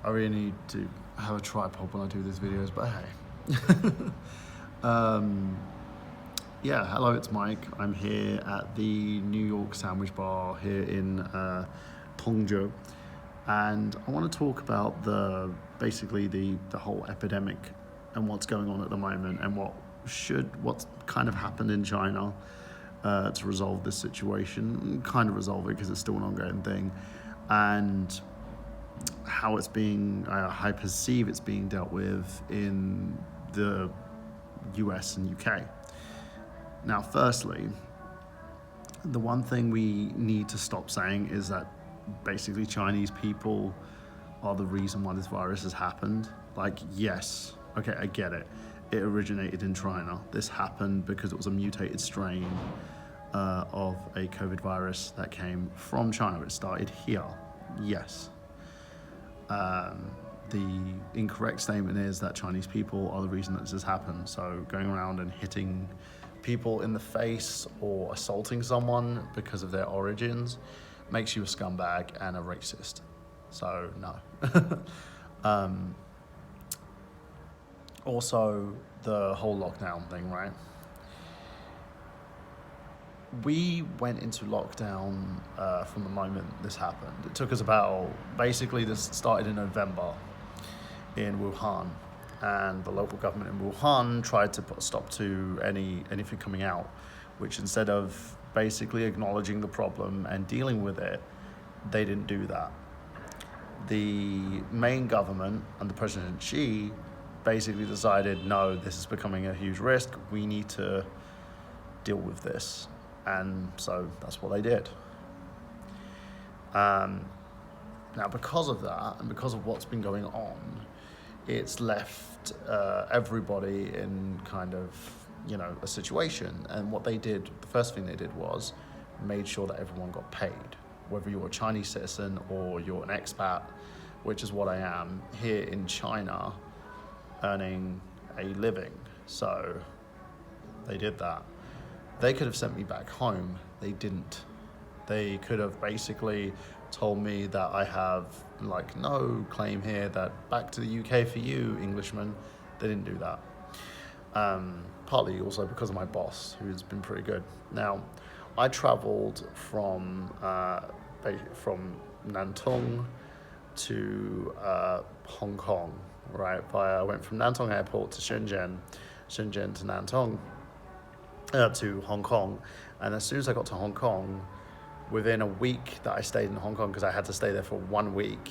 I really need to have a tripod when I do these videos, but hey. Yeah, hello, it's Mike. I'm here at the New York Sandwich Bar here in Tongzhou, and I want to talk about basically the whole epidemic and what's going on at the moment and what's kind of happened in China to resolve this situation, kind of resolve it because it's still an ongoing thing, and how it's being, I perceive it's being dealt with in the US and UK. Now, firstly, the one thing we need to stop saying is that basically Chinese people are the reason why this virus has happened. Like, yes, okay, I get it. It originated in China. This happened because it was a mutated strain of a COVID virus that came from China. It started here, yes. The incorrect statement is that Chinese people are the reason that this has happened. So going around and hitting people in the face or assaulting someone because of their origins makes you a scumbag and a racist. So no. Also, the whole lockdown thing, right? We went into lockdown from the moment this happened. It took us basically this started in November in Wuhan, and the local government in Wuhan tried to put a stop to anything coming out, which instead of basically acknowledging the problem and dealing with it, they didn't do that. The main government and the President Xi basically decided, no, this is becoming a huge risk, we need to deal with this. And so that's what they did. Now, because of that, and because of what's been going on, it's left everybody in kind of, a situation. And what they did, the first thing they did was made sure that everyone got paid, whether you're a Chinese citizen or you're an expat, which is what I am here in China, earning a living. So they did that. They could have sent me back home. They didn't. They could have basically told me that I have no claim here, that back to the UK for you, Englishman. They didn't do that. Partly also because of my boss, who's been pretty good. Now, I traveled from Nantong to Hong Kong, right? I went from Nantong Airport to Shenzhen to Nantong, to Hong Kong. And as soon as I got to Hong Kong, within a week that I stayed in Hong Kong, because I had to stay there for 1 week,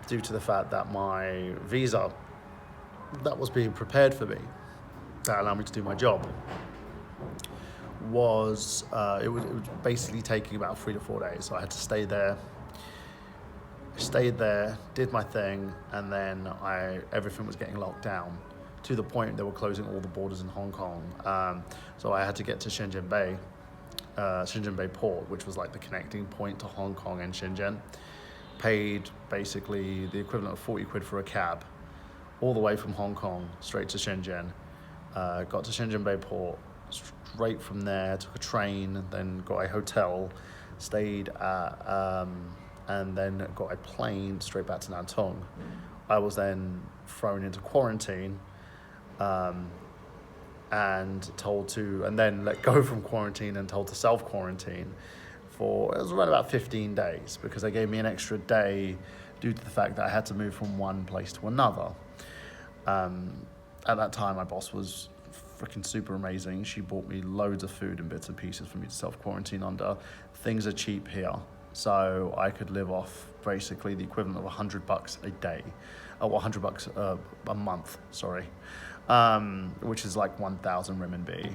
due to the fact that my visa that was being prepared for me, that allowed me to do my job, was it was basically taking about 3 to 4 days. So I had to stay there, did my thing, and then everything was getting locked down to the point they were closing all the borders in Hong Kong. So I had to get to Shenzhen Bay Port, which was like the connecting point to Hong Kong and Shenzhen. Paid basically the equivalent of 40 quid for a cab, all the way from Hong Kong straight to Shenzhen. Got to Shenzhen Bay Port, straight from there, took a train, then got a hotel, stayed at, and then got a plane straight back to Nantong. I was then thrown into quarantine, and then let go from quarantine and told to self-quarantine it was around about 15 days, because they gave me an extra day due to the fact that I had to move from one place to another. At that time, my boss was freaking super amazing. She bought me loads of food and bits and pieces for me to self-quarantine under. Things are cheap here, so I could live off basically the equivalent of $100 a day, or $100 a month, sorry. Which is like 1,000 renminbi.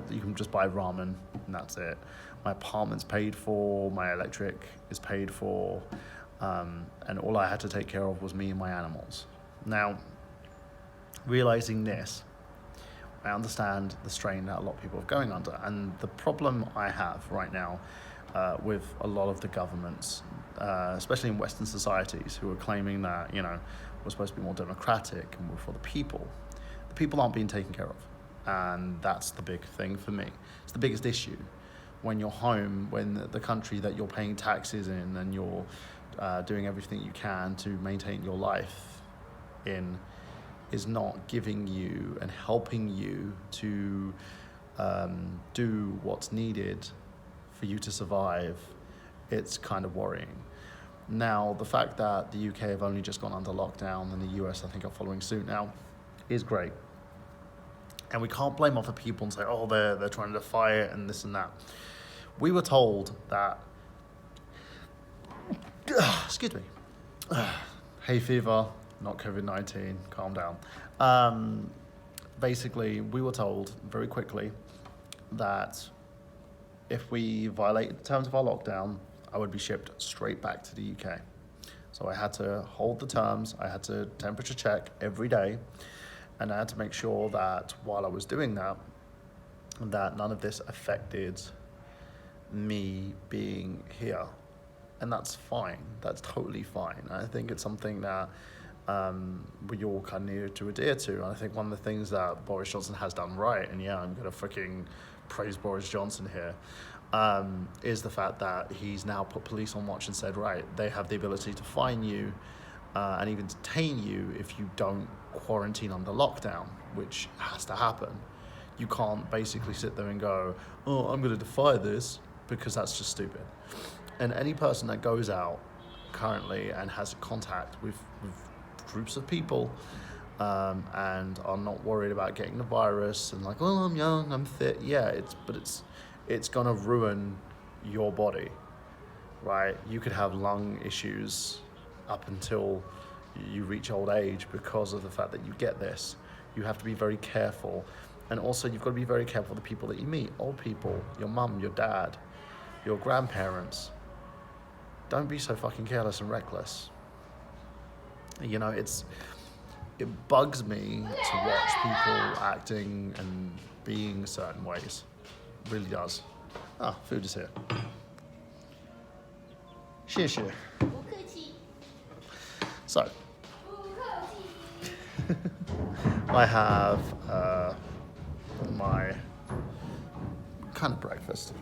You can just buy ramen and that's it. My apartment's paid for, my electric is paid for, and all I had to take care of was me and my animals. Now, realizing this, I understand the strain that a lot of people are going under, and the problem I have right now with a lot of the governments, especially in Western societies, who are claiming that, we're supposed to be more democratic and we're for the people. The people aren't being taken care of, and that's the big thing for me. It's the biggest issue. When you're home, when the country that you're paying taxes in and you're doing everything you can to maintain your life in is not giving you and helping you to do what's needed for you to survive, it's kind of worrying. Now, the fact that the UK have only just gone under lockdown and the US, I think, are following suit now, is great. And we can't blame other people and say, oh, they're trying to defy it and this and that. We were told that, excuse me, hay fever, not COVID-19, calm down. Basically, we were told very quickly that if we violated the terms of our lockdown, I would be shipped straight back to the UK. So I had to hold the terms, I had to temperature check every day, and I had to make sure that while I was doing that none of this affected me being here. And that's fine, that's totally fine. I think it's something that we all kind of need to adhere to. And I think one of the things that Boris Johnson has done right, and yeah, I'm gonna freaking praise Boris Johnson here, is the fact that he's now put police on watch and said, right, they have the ability to fine you and even detain you if you don't quarantine under lockdown, which has to happen. You can't basically sit there and go, oh, I'm going to defy this, because that's just stupid. And any person that goes out currently and has contact with groups of people and are not worried about getting the virus and like, oh, I'm young, I'm fit, yeah, it's gonna ruin your body, right? You could have lung issues up until you reach old age because of the fact that you get this. You have to be very careful. And also you've got to be very careful of the people that you meet, old people, your mum, your dad, your grandparents. Don't be so fucking careless and reckless. You know, it bugs me to watch people acting and being certain ways. It really does. Ah, food is here. 谢谢. So, I have my kind of breakfast.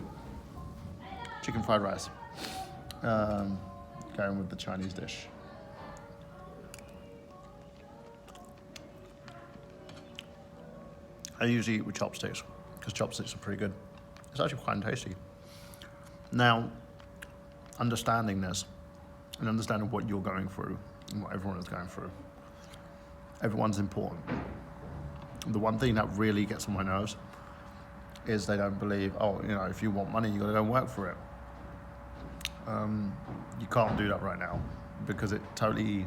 Chicken fried rice. Going with the Chinese dish. I usually eat with chopsticks because chopsticks are pretty good. It's actually quite tasty. Now, understanding this and understanding what you're going through and what everyone is going through, everyone's important. The one thing that really gets on my nerves is they don't believe, oh, you know, if you want money, you gotta go and work for it. You can't do that right now because it totally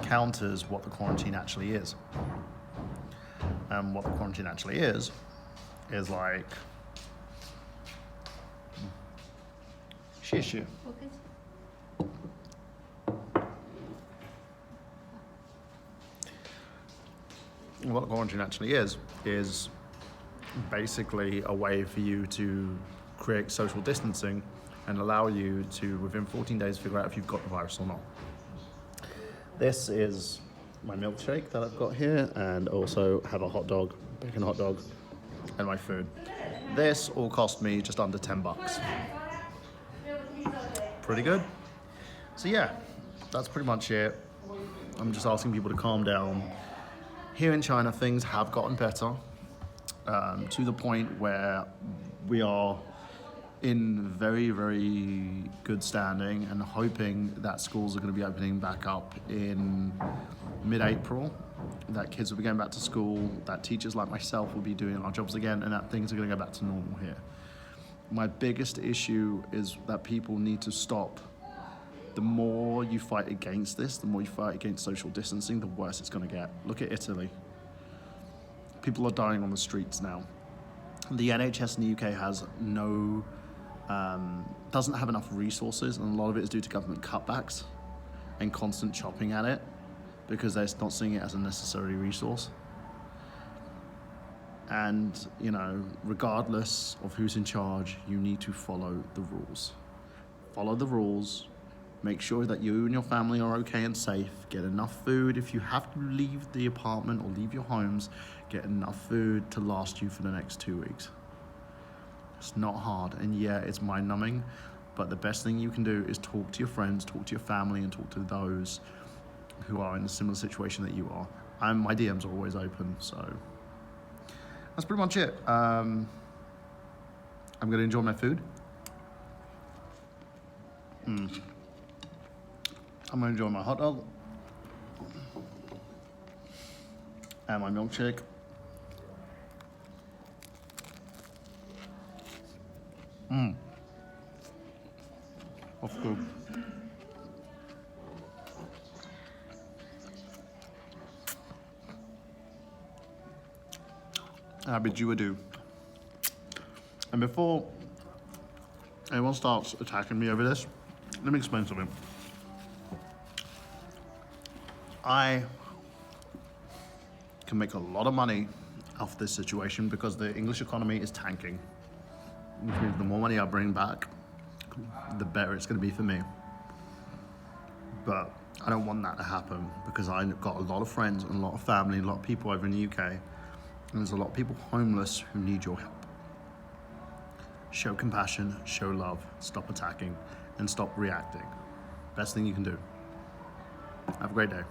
counters what the quarantine actually is. And what the quarantine actually is like, 谢谢. What quarantine actually is basically a way for you to create social distancing and allow you to, within 14 days, figure out if you've got the virus or not. This is my milkshake that I've got here, and also have a hot dog, bacon hot dog, and my food. This all cost me just under $10. Pretty good. So yeah, that's pretty much it. I'm just asking people to calm down. Here in China, things have gotten better to the point where we are in very, very good standing and hoping that schools are going to be opening back up in mid-April, that kids will be going back to school, that teachers like myself will be doing our jobs again, and that things are going to go back to normal here. My biggest issue is that people need to stop. The more you fight against this, the more you fight against social distancing, the worse it's going to get. Look at Italy. People are dying on the streets now. The NHS in the UK has doesn't have enough resources, and a lot of it is due to government cutbacks and constant chopping at it because they're not seeing it as a necessary resource. And, you know, regardless of who's in charge, you need to follow the rules. Follow the rules. Make sure that you and your family are okay and safe. Get enough food. If you have to leave the apartment or leave your homes, get enough food to last you for the next 2 weeks. It's not hard, and yeah, it's mind-numbing, But the best thing you can do is talk to your friends, talk to your family, and talk to those who are in a similar situation that you are. My DMs are always open, so that's pretty much it. I'm gonna enjoy my food. I'm gonna enjoy my hot dog and my milkshake. That's good. I bid you adieu. And before anyone starts attacking me over this, let me explain something. I can make a lot of money off this situation because the English economy is tanking, which means the more money I bring back, the better it's going to be for me. But I don't want that to happen because I've got a lot of friends and a lot of family, a lot of people over in the UK, and there's a lot of people homeless who need your help. Show compassion, show love, stop attacking, and stop reacting. Best thing you can do. Have a great day.